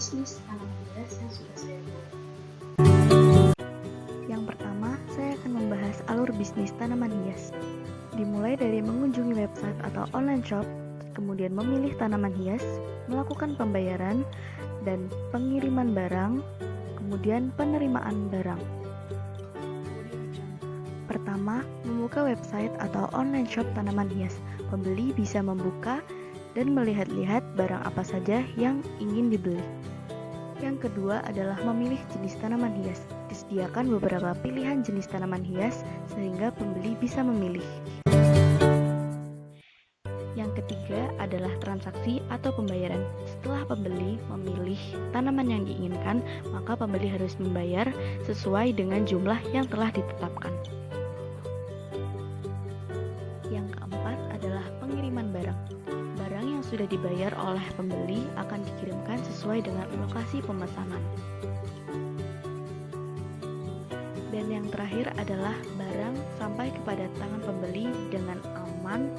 bisnis tanaman hias yang sudah saya buat. Yang pertama, saya akan membahas alur bisnis tanaman hias. Dimulai dari mengunjungi website atau online shop, kemudian memilih tanaman hias, melakukan pembayaran, dan pengiriman barang, kemudian penerimaan barang. Pertama, membuka website atau online shop tanaman hias. Pembeli bisa membuka dan melihat-lihat barang apa saja yang ingin dibeli. Yang kedua adalah memilih jenis tanaman hias. Disediakan beberapa pilihan jenis tanaman hias sehingga pembeli bisa memilih. Yang ketiga adalah transaksi atau pembayaran. Setelah pembeli memilih tanaman yang diinginkan, maka pembeli harus membayar sesuai dengan jumlah yang telah ditetapkan. Yang keempat adalah pengiriman barang. Barang yang sudah dibayar oleh pembeli akan dikirimkan sesuai dengan lokasi pemesanan. Dan yang terakhir adalah barang sampai kepada tangan pembeli dengan aman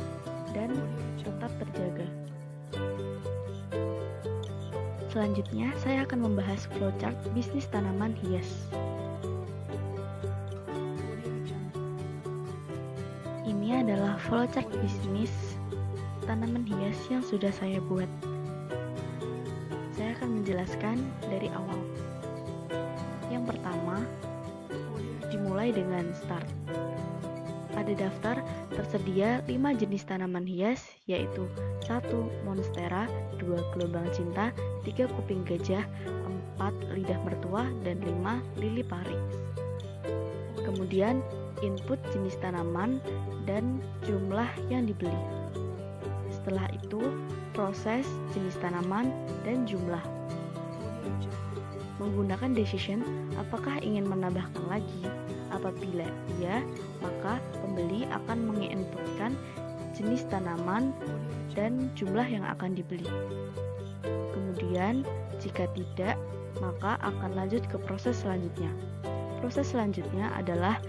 dan tetap terjaga. Selanjutnya, saya akan membahas flowchart bisnis tanaman hias. Ini adalah flowchart bisnis tanaman hias yang sudah saya buat. Saya akan menjelaskan dari awal. Yang pertama, dimulai dengan start. Pada daftar tersedia 5 jenis tanaman hias, yaitu 1. Monstera, 2. Gelombang cinta, 3. Kuping gajah, 4. Lidah mertua, dan 5. Lili pari. Kemudian, input jenis tanaman dan jumlah yang dibeli. Setelah itu, proses jenis tanaman dan jumlah. Menggunakan decision, apakah ingin menambahkan lagi? Apabila iya, maka pembeli akan menginputkan jenis tanaman dan jumlah yang akan dibeli. Kemudian, jika tidak, maka akan lanjut ke proses selanjutnya. Proses selanjutnya adalah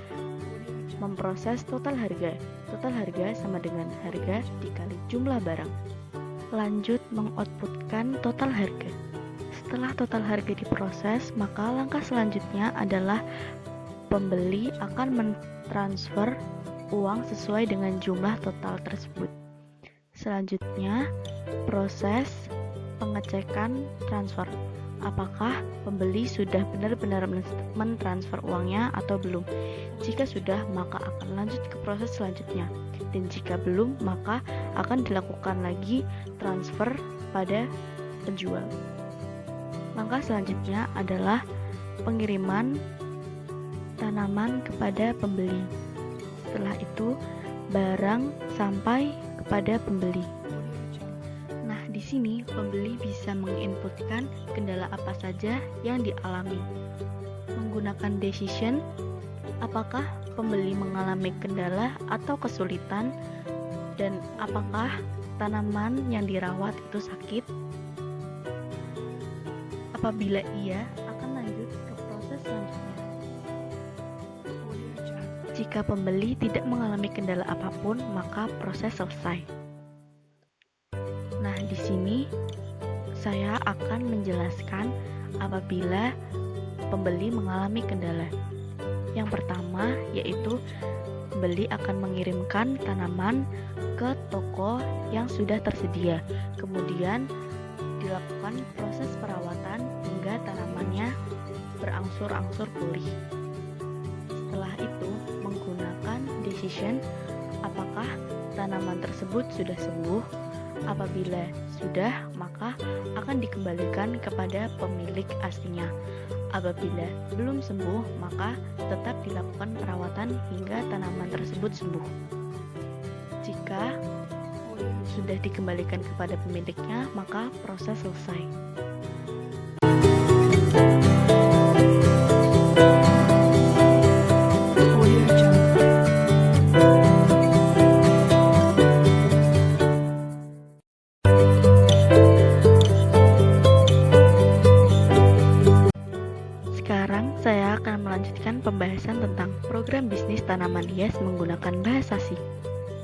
memproses total harga. Total harga sama dengan harga dikali jumlah barang. Lanjut mengoutputkan total harga. Setelah total harga diproses, maka langkah selanjutnya adalah pembeli akan mentransfer uang sesuai dengan jumlah total tersebut. Selanjutnya, proses pengecekan transfer. Apakah pembeli sudah benar-benar mentransfer uangnya atau belum? Jika sudah, maka akan lanjut ke proses selanjutnya. Dan jika belum, maka akan dilakukan lagi transfer pada penjual. Langkah selanjutnya adalah pengiriman tanaman kepada pembeli. Setelah itu, barang sampai kepada pembeli. Nah, di sini pembeli bisa menginputkan kendala apa saja yang dialami. Menggunakan decision, apakah pembeli mengalami kendala atau kesulitan, dan apakah tanaman yang dirawat itu sakit. Apabila iya, akan lanjut ke proses selanjutnya. Jika pembeli tidak mengalami kendala apapun, maka proses selesai. Nah, di sini saya akan menjelaskan apabila pembeli mengalami kendala. Yang pertama yaitu pembeli akan mengirimkan tanaman ke toko yang sudah tersedia. Kemudian dilakukan proses perawatan hingga tanamannya berangsur-angsur pulih. Setelah itu, menggunakan decision, apakah tanaman tersebut sudah sembuh. Apabila sudah, maka akan dikembalikan kepada pemilik aslinya. Apabila belum sembuh, maka tetap dilakukan perawatan hingga tanaman tersebut sembuh. Jika sudah dikembalikan kepada pemiliknya, maka proses selesai. Sekarang saya akan melanjutkan pembahasan tentang program bisnis tanaman hias menggunakan bahasa C.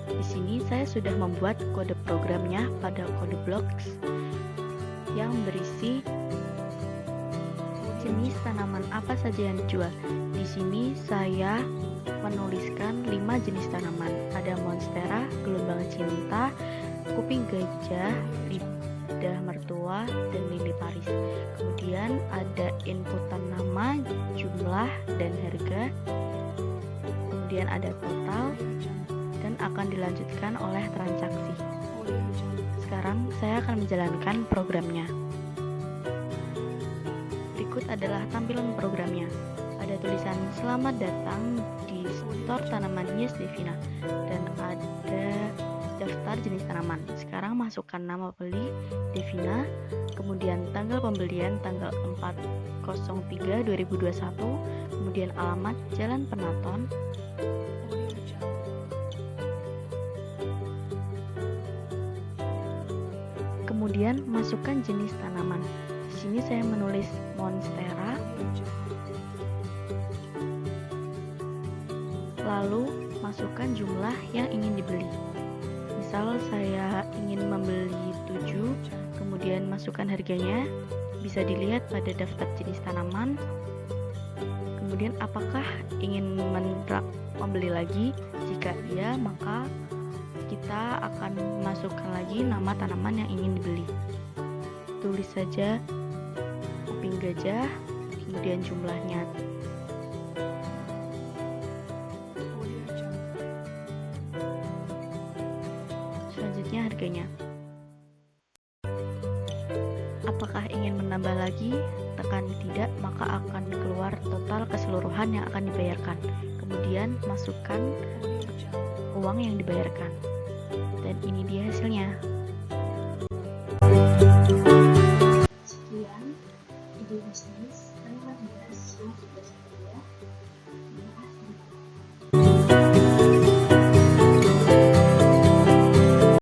Di sini saya sudah membuat kode programnya pada kode blocks yang berisi jenis tanaman apa saja yang dijual. Di sini saya menuliskan 5 jenis tanaman. Ada monstera, gelombang cinta, kuping gajah, lidah mertua, dan lili Paris. Kemudian ada inputan nama, jumlah, dan harga. Kemudian ada total dan akan dilanjutkan oleh transaksi. Sekarang saya akan menjalankan programnya. Berikut adalah tampilan programnya. Ada tulisan selamat datang di store tanaman Yes Devina dan ada daftar jenis tanaman. Sekarang masukkan nama pembeli Devina, kemudian tanggal pembelian tanggal 4/03/2021, kemudian alamat Jalan Penaton, kemudian masukkan jenis tanaman. Di sini saya menulis monstera, lalu masukkan jumlah yang ingin dibeli. Misal saya ingin membeli 7, kemudian masukkan harganya, bisa dilihat pada daftar jenis tanaman. Kemudian apakah ingin membeli lagi? Jika iya, maka kita akan masukkan lagi nama tanaman yang ingin dibeli. Tulis saja kuping gajah, kemudian jumlahnya. Selanjutnya harganya. Apakah ingin menambah lagi? Tekan tidak, maka akan keluar total keseluruhan yang akan dibayarkan. Kemudian masukkan uang yang dibayarkan. Dan ini dia hasilnya. Sekian ide bisnis tanaman hias yang sudah saya